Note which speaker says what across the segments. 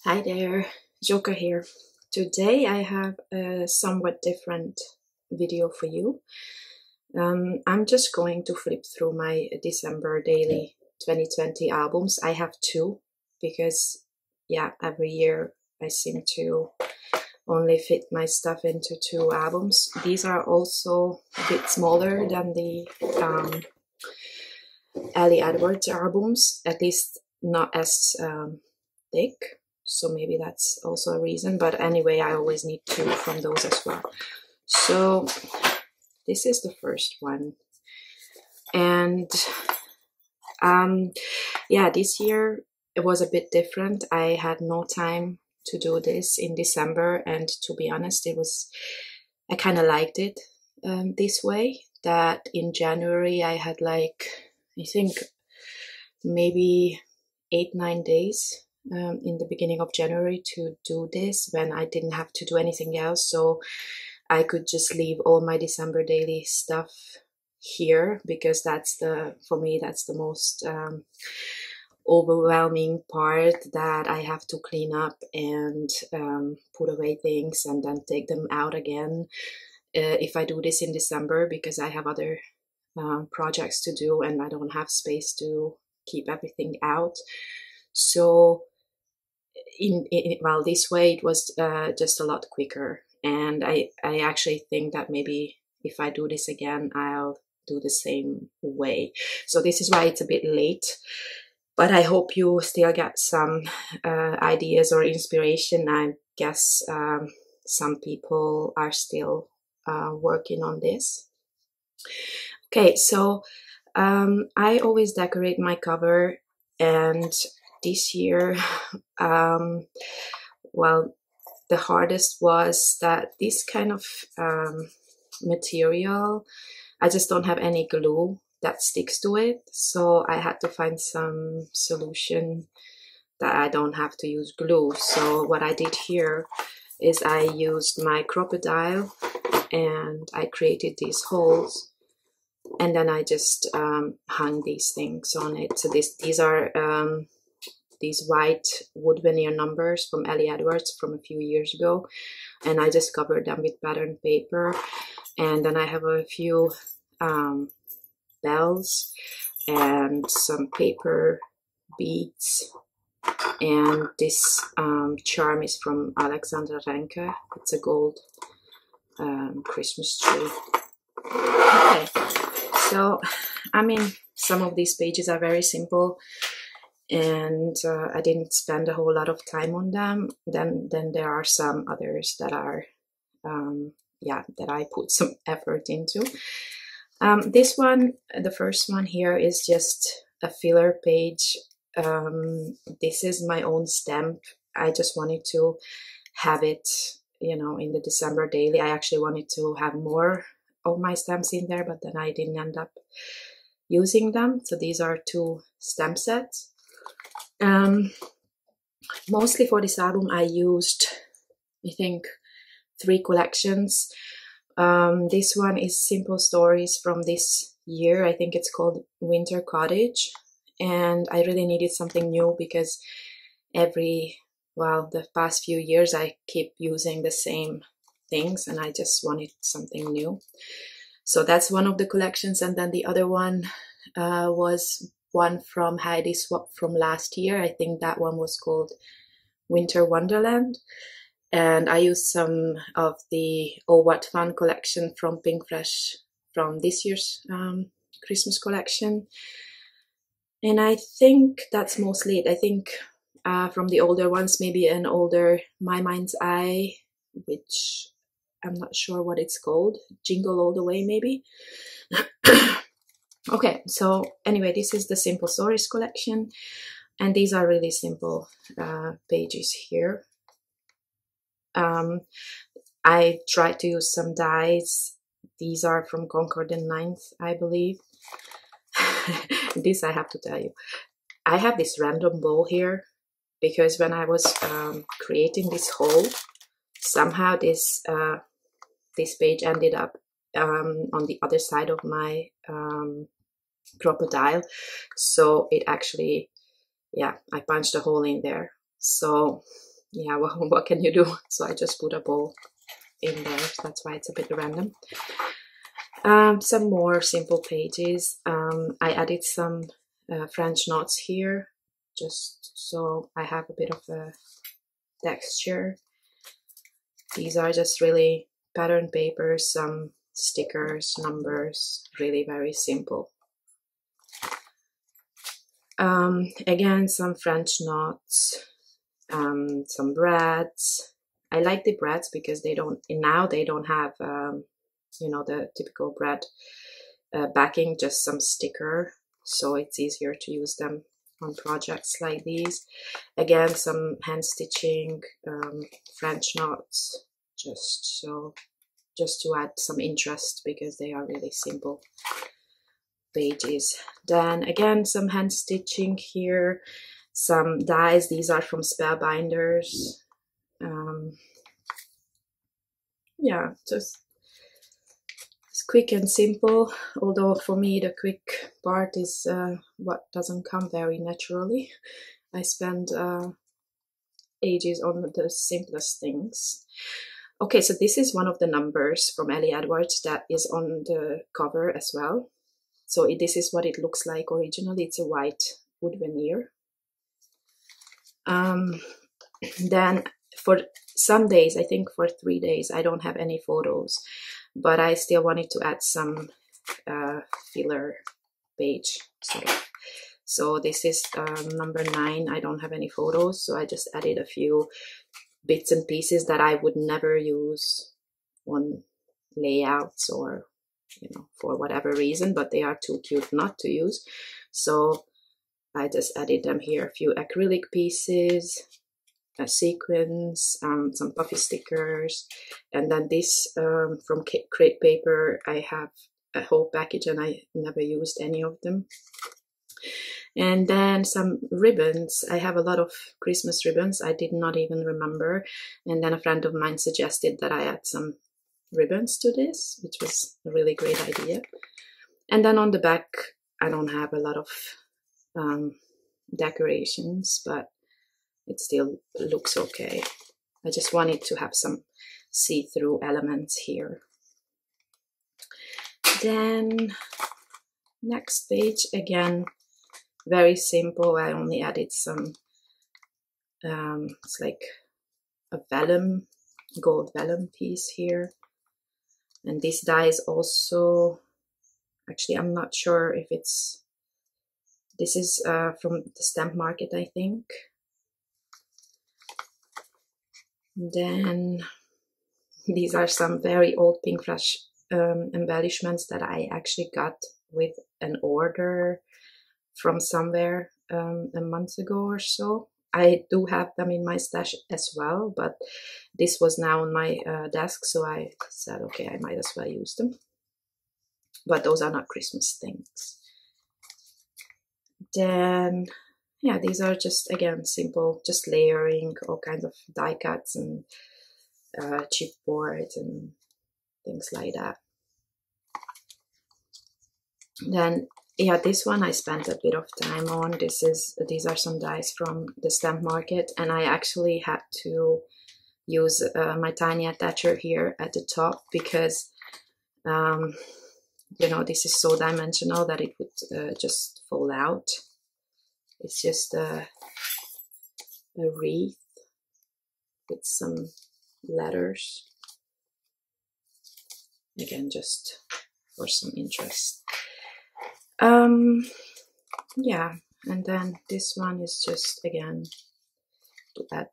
Speaker 1: Hi there, Joker here. Today I have a somewhat different video for you. I'm just going to flip through my December daily 2020 albums. I have two because, yeah, every year I seem to only fit my stuff into two albums. These are also a bit smaller than the Ellie Edwards albums, at least not as thick. So maybe that's also a reason, but anyway, I always need two from those as well. So this is the first one, and yeah, this year it was a bit different. I had no time to do this in December, and to be honest, I kind of liked it this way, that in January I had like, I think maybe 8-9 days in the beginning of January to do this, when I didn't have to do anything else. So I could just leave all my December daily stuff here, because for me, that's the most overwhelming part, that I have to clean up and put away things and then take them out again. If I do this in December, because I have other projects to do and I don't have space to keep everything out. So well, this way it was just a lot quicker, and I actually think that maybe if I do this again, I'll do the same way. So this is why it's a bit late, but I hope you still get some ideas or inspiration. I guess some people are still working on this. Okay, so I always decorate my cover, and this year, well, the hardest was that this kind of material, I just don't have any glue that sticks to it, so I had to find some solution that I don't have to use glue. So what I did here is I used my Crop-A-Dile and I created these holes, and then I just hung these things on it. So these are these white wood veneer numbers from Ellie Edwards from a few years ago, and I just covered them with pattern paper. And then I have a few bells and some paper beads, and this charm is from Alexandra Renke. It's a gold Christmas tree. Okay, so I mean, some of these pages are very simple, and I didn't spend a whole lot of time on them. Then there are some others that are that I put some effort into. This one, the first one here, is just a filler page. This is my own stamp. I just wanted to have it, in the December daily. I actually wanted to have more of my stamps in there, but then I didn't end up using them. So these are two stamp sets. Mostly for this album I used, I think, 3 collections. This one is Simple Stories from this year. I think it's called Winter Cottage, and I really needed something new because the past few years I keep using the same things, and I just wanted something new. So that's one of the collections, and then the other one was one from Heidi Swap from last year. I think that one was called Winter Wonderland. And I used some of the Oh What Fun collection from Pinkfresh from this year's Christmas collection. And I think that's mostly it. I think from the older ones, maybe an older My Mind's Eye, which I'm not sure what it's called. Jingle All the Way, maybe. Okay, so anyway, this is the Simple Stories collection, and these are really simple pages here. I tried to use some dies. These are from Concord and Ninth, I believe. This I have to tell you. I have this random bow here because when I was creating this hole, somehow this page ended up on the other side of my Crop-A-Dile. So it actually, I punched a hole in there. So yeah, well, what can you do? So I just put a bowl in there. That's why it's a bit random. Some more simple pages. I added some French knots here, just so I have a bit of a texture. These are just really pattern papers, some stickers, numbers, really very simple. Again, some French knots, some brads. I like the brads because they don't have you know, the typical brad backing, just some sticker, so it's easier to use them on projects like these. Again, some hand stitching, French knots, just to add some interest because they are really simple pages. Then again, some hand stitching here, some dies. These are from Spellbinders. Yeah, just quick and simple, although for me the quick part is what doesn't come very naturally. I spend ages on the simplest things. Okay, so this is one of the numbers from Ellie Edwards that is on the cover as well. So this is what it looks like originally. It's a white wood veneer. Then for some days, I think for 3 days, I don't have any photos, but I still wanted to add some filler page sort of. So this is number 9. I don't have any photos, so I just added a few bits and pieces that I would never use on layouts or, you know, for whatever reason, but they are too cute not to use. So I just added them here. A few acrylic pieces, a sequins, some puffy stickers, and then this from Crate Paper. I have a whole package and I never used any of them. And then some ribbons. I have a lot of Christmas ribbons. I did not even remember. And then a friend of mine suggested that I add some ribbons to this, which was a really great idea. And then on the back, I don't have a lot of decorations, but it still looks okay. I just wanted to have some see-through elements here. Then next page, again, very simple. I only added some, it's like a vellum, gold vellum piece here. And this die is also, actually, I'm not sure if it's, this is from the Stamp Market, I think. Then these are some very old Pink Flash embellishments that I actually got with an order from somewhere a month ago or so. I do have them in my stash as well, but this was now on my desk, so I said, okay, I might as well use them. But those are not Christmas things. Then, yeah, these are just, again, simple, just layering, all kinds of die cuts and chipboard and things like that. Then, yeah, this one I spent a bit of time on. These are some dies from the Stamp Market, and I actually had to use my tiny attacher here at the top because, you know, this is so dimensional that it would just fall out. It's just a wreath with some letters. Again, just for some interest. Yeah, and then this one is just, again, to add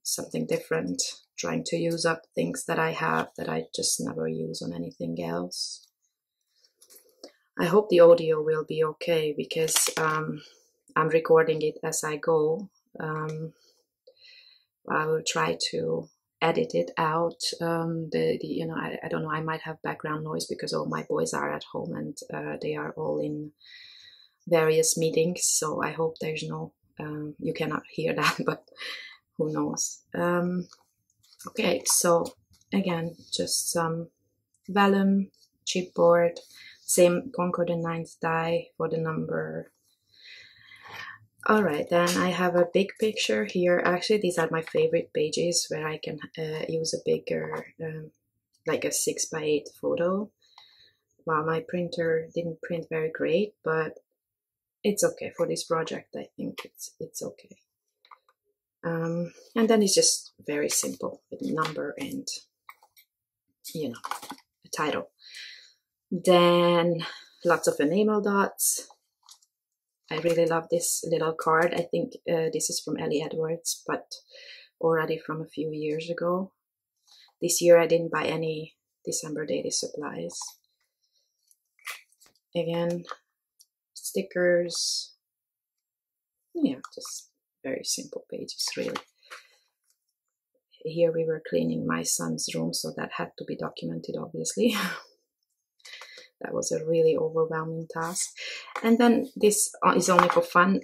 Speaker 1: something different, trying to use up things that I have that I just never use on anything else. I hope the audio will be okay because I'm recording it as I go. I will try to edit it out. You know, I don't know, I might have background noise because all my boys are at home and they are all in various meetings, so I hope there's no, you cannot hear that, but who knows. Okay, so again, just some vellum, chipboard, same Concord & 9th die for the number All right, then I have a big picture here. Actually, these are my favorite pages where I can use a bigger, like a 6x8 photo. Well, my printer didn't print very great, but it's okay for this project. I think it's okay. And then it's just very simple with number and, you know, a title. Then lots of enamel dots. I really love this little card. I think this is from Ellie Edwards, but already from a few years ago. This year I didn't buy any December daily supplies. Again, stickers. Yeah, just very simple pages, really. Here we were cleaning my son's room, so that had to be documented, obviously. That was a really overwhelming task. And then this is only for fun,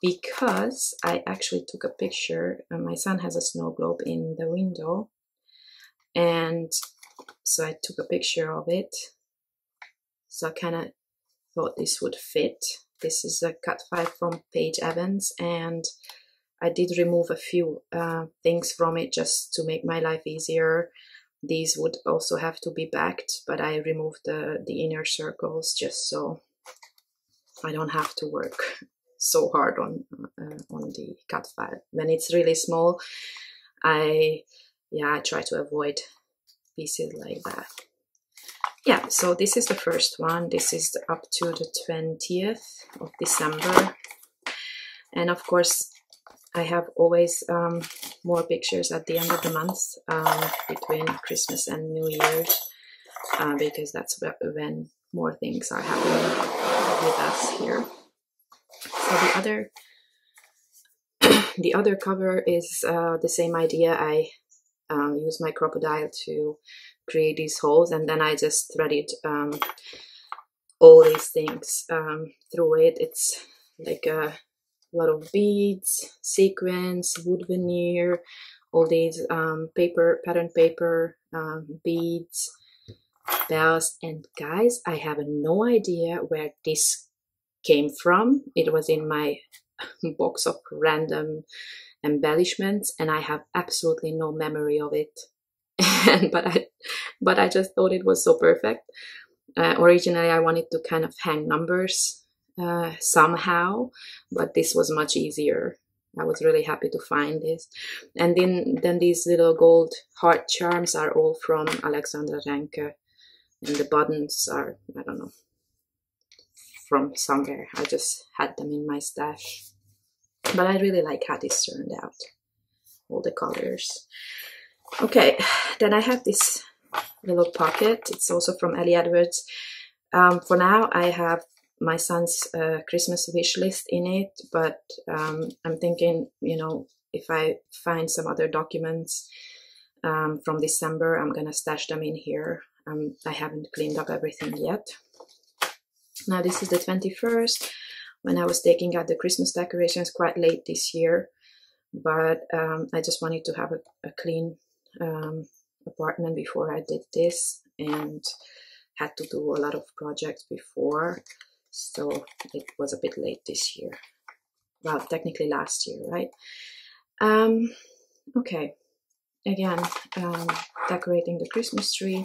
Speaker 1: because I actually took a picture. My son has a snow globe in the window, and so I took a picture of it. So I kind of thought this would fit. This is a cut file from Paige Evans, and I did remove a few things from it just to make my life easier. These would also have to be backed, but I removed the inner circles just so I don't have to work so hard on the cut file. When it's really small, I try to avoid pieces like that. Yeah, so this is the first one. This is up to the 20th of December. And of course, I have always more pictures at the end of the month between Christmas and New Year's, because that's when more things are happening with us here. So the other cover is the same idea. I use my crocodile to create these holes, and then I just threaded all these things through it. It's like a lot of beads, sequins, wood veneer, all these pattern paper, beads, bells. And guys, I have no idea where this came from. It was in my box of random embellishments, and I have absolutely no memory of it. but I just thought it was so perfect. Originally, I wanted to kind of hang numbers somehow, but this was much easier. I was really happy to find this. And then these little gold heart charms are all from Alexandra Ranke, and the buttons are, I don't know, from somewhere. I just had them in my stash. But I really like how this turned out, all the colors. Okay, then I have this little pocket. It's also from Ellie Edwards. For now, I have my son's Christmas wish list in it, but I'm thinking, you know, if I find some other documents from December, I'm gonna stash them in here. I haven't cleaned up everything yet. Now this is the 21st, when I was taking out the Christmas decorations quite late this year, but I just wanted to have a clean apartment before I did this, and had to do a lot of projects before, so it was a bit late this year. Well, technically last year, right? Okay, again, decorating the Christmas tree.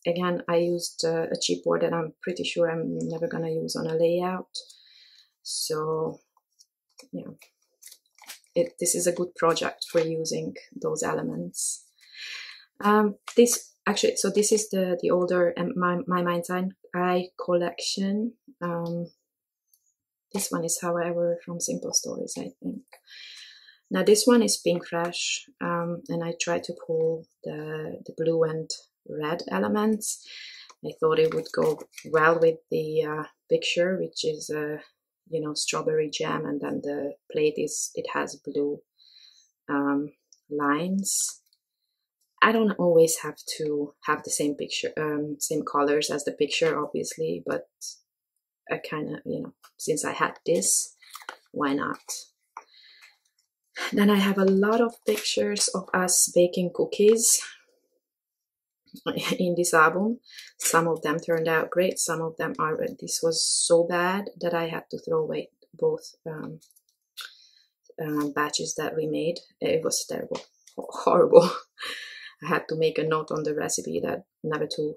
Speaker 1: Again, I used a cheap board that I'm pretty sure I'm never gonna use on a layout. So, yeah, this is a good project for using those elements. This is the older My Mind's Eye collection. This one is, however, from Simple Stories, I think. Now this one is Pink Fresh, and I tried to pull the blue and red elements. I thought it would go well with the picture, which is you know, strawberry jam, and then the plate has blue lines. I don't always have to have the same picture, same colors as the picture, obviously, but I kind of, you know, since I had this, why not? Then I have a lot of pictures of us baking cookies in this album. Some of them turned out great, some of them aren't. This was so bad that I had to throw away both batches that we made. It was terrible, horrible. I had to make a note on the recipe that never to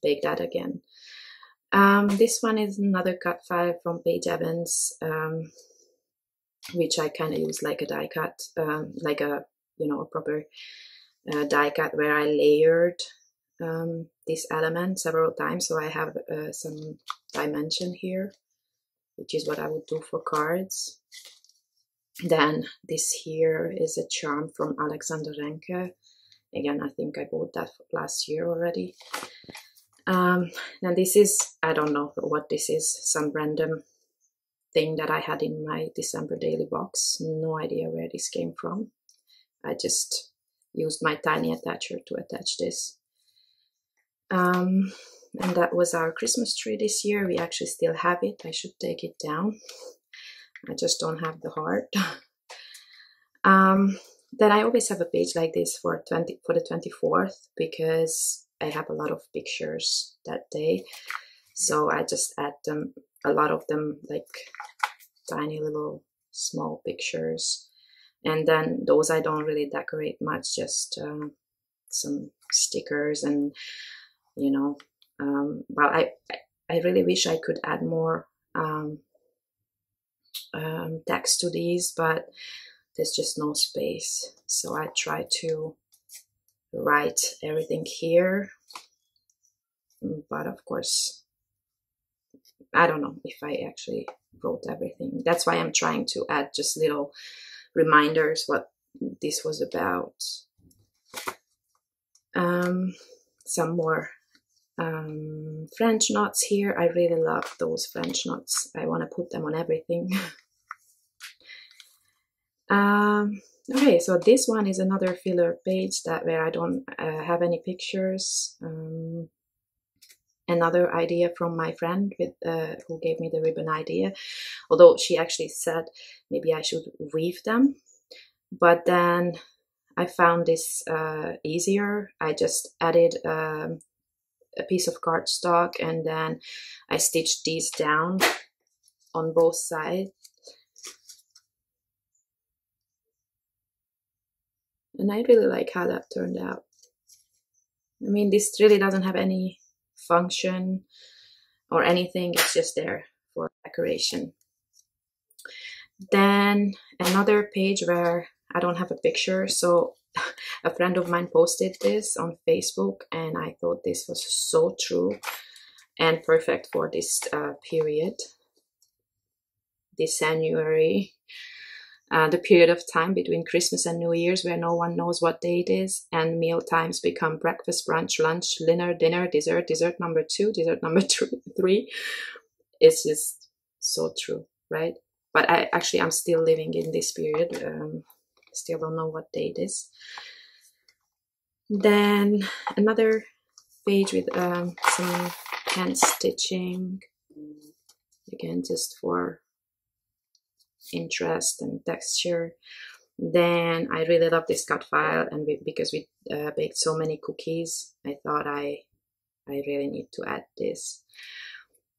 Speaker 1: bake that again. This one is another cut file from Paige Evans, which I kind of use like a die cut, like a a proper die cut where I layered this element several times, so I have some dimension here, which is what I would do for cards. Then this here is a charm from Alexander Renke. Again, I think I bought that last year already. Now this is, I don't know what this is, some random thing that I had in my December daily box. No idea where this came from. I just used my tiny attacher to attach this. And that was our Christmas tree this year. We actually still have it. I should take it down. I just don't have the heart. Then I always have a page like this for the 24th, because I have a lot of pictures that day. So I just add them, a lot of them, like tiny little small pictures. And then those I don't really decorate much, just some stickers and, well, I really wish I could add more text to these, but there's just no space. So I try to write everything here, but of course, I don't know if I actually wrote everything. That's why I'm trying to add just little reminders what this was about. Some more French knots here. I really love those French knots. I want to put them on everything. Okay, so this one is another filler page where I don't have any pictures. Another idea from my friend who gave me the ribbon idea, although she actually said maybe I should weave them, but then I found this easier. I just added a piece of cardstock and then I stitched these down on both sides. And I really like how that turned out. I mean, this really doesn't have any function or anything, it's just there for decoration. Then another page where I don't have a picture, so a friend of mine posted this on Facebook and I thought this was so true and perfect for this period, December, the period of time between Christmas and New Year's where no one knows what day it is, and meal times become breakfast, brunch, lunch, dinner, dessert, dessert number 2, dessert number 3. It's just so true, right? But I'm still living in this period. Still don't know what day it is. Then another page with some hand stitching, again just for interest and texture. Then I really love this cut file, and because we baked so many cookies, I thought I really need to add this.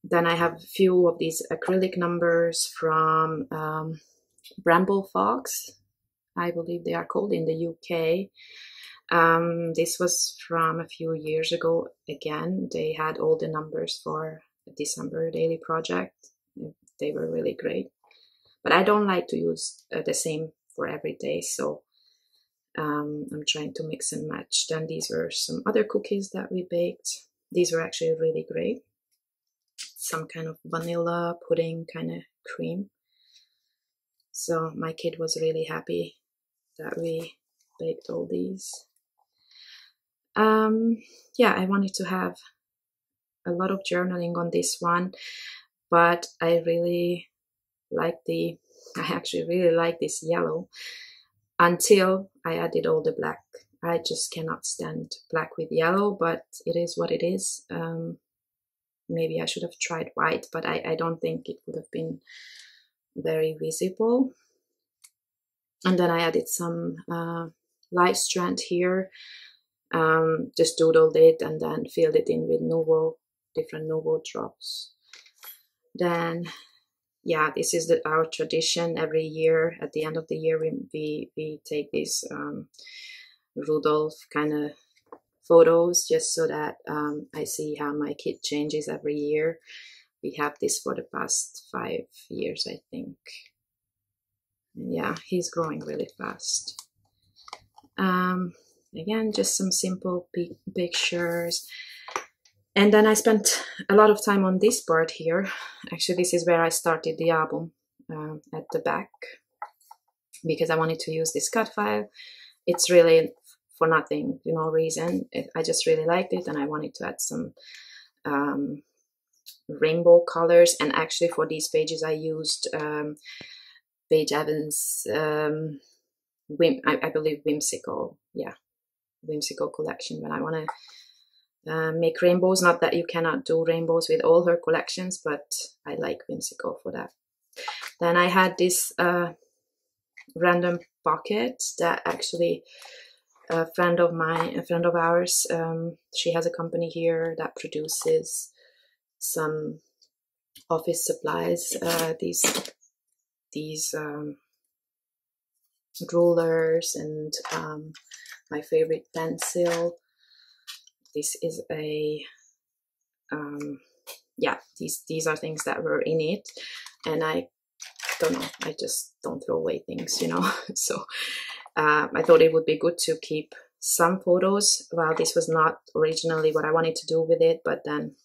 Speaker 1: Then I have a few of these acrylic numbers from Bramble Fox, I believe they are called, in the UK. This was from a few years ago. Again, they had all the numbers for the December daily project. They were really great. But I don't like to use the same for every day, so I'm trying to mix and match. Then these were some other cookies that we baked. These were actually really great. Some kind of vanilla pudding kind of cream. So my kid was really happy that we baked all these. Yeah, I wanted to have a lot of journaling on this one, but I actually really like this yellow until I added all the black. I just cannot stand black with yellow, but it is what it is. Maybe I should have tried white, but I don't think it would have been very visible. And then I added some light strand here, just doodled it and then filled it in with different Nuvo drops. Then yeah, this is our tradition. Every year at the end of the year we take these Rudolph kind of photos, just so that I see how my kid changes every year. We have this for the past 5 years, I think. And yeah, he's growing really fast. Again, just some simple pictures. And then I spent a lot of time on this part here. Actually, this is where I started the album, at the back, because I wanted to use this cut file. It's really for nothing, no reason. I just really liked it, and I wanted to add some rainbow colors. And actually for these pages I used Paige Evans, I believe Whimsical, yeah, Whimsical collection, when I want to make rainbows. Not that you cannot do rainbows with all her collections, but I like Whimsical for that. Then I had this random pocket that actually a friend of ours, she has a company here that produces some office supplies, these rulers, and my favorite pencil. This is a yeah, these are things that were in it, and I don't know, I just don't throw away things, you know. So I thought it would be good to keep some photos. Well, this was not originally what I wanted to do with it, but then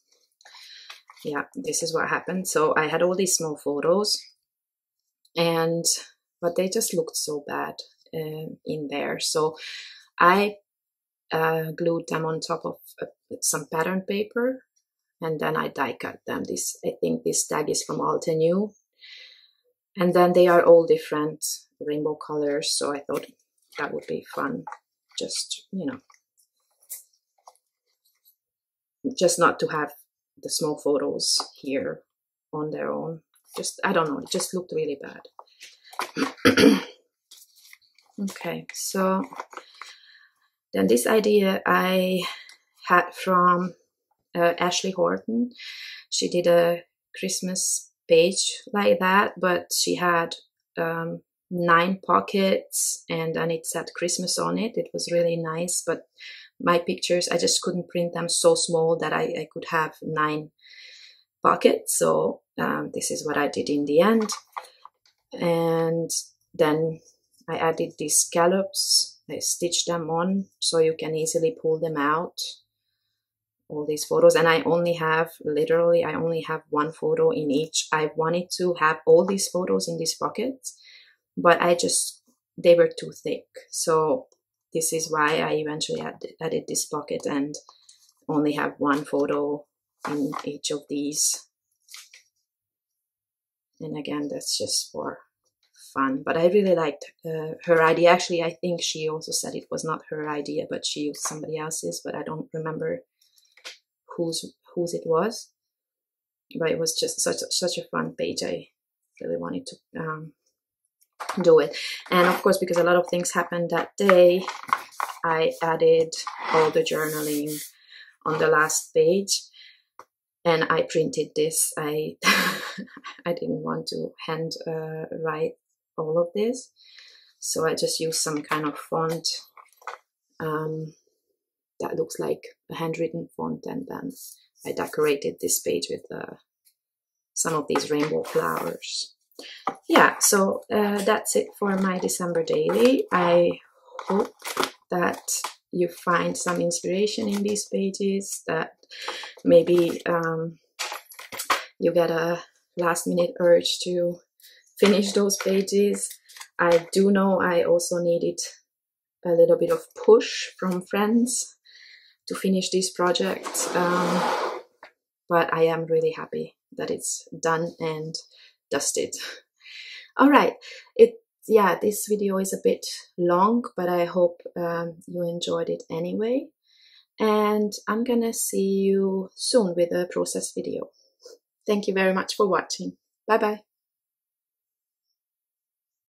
Speaker 1: yeah, this is what happened. So I had all these small photos, but they just looked so bad in there. So I glued them on top of some pattern paper, and then I die cut them. I think this tag is from Altenew, and then they are all different rainbow colors. So I thought that would be fun, just, you know, just not to have the small photos here on their own. Just, I don't know, it just looked really bad. Okay, so then this idea I had from Ashley Horton. She did a Christmas page like that, but she had 9 pockets, and then it said Christmas on it. It was really nice, but my pictures, I just couldn't print them so small that I could have 9 pockets. So this is what I did in the end. And then I added these scallops. I stitched them on so you can easily pull them out, all these photos. And I only have, literally, I only have 1 photo in each. I wanted to have all these photos in these pockets, but they were too thick. So this is why I eventually added this pocket and only have 1 photo in each of these. And again, that's just for fun. But I really liked her idea. Actually, I think she also said it was not her idea, but she used somebody else's, but I don't remember whose it was. But it was just such a fun page. I really wanted to do it. And of course, because a lot of things happened that day, I added all the journaling on the last page, and I printed this. I didn't want to hand write all of this, so I just used some kind of font that looks like a handwritten font, and then I decorated this page with some of these rainbow flowers. Yeah, so that's it for my December daily. I hope that you find some inspiration in these pages, that maybe you get a last-minute urge to finish those pages. I do know I also needed a little bit of push from friends to finish this project, but I am really happy that it's done and dusted. All right, this video is a bit long, but I hope you enjoyed it anyway, and I'm gonna see you soon with a process video. Thank you very much for watching. Bye bye.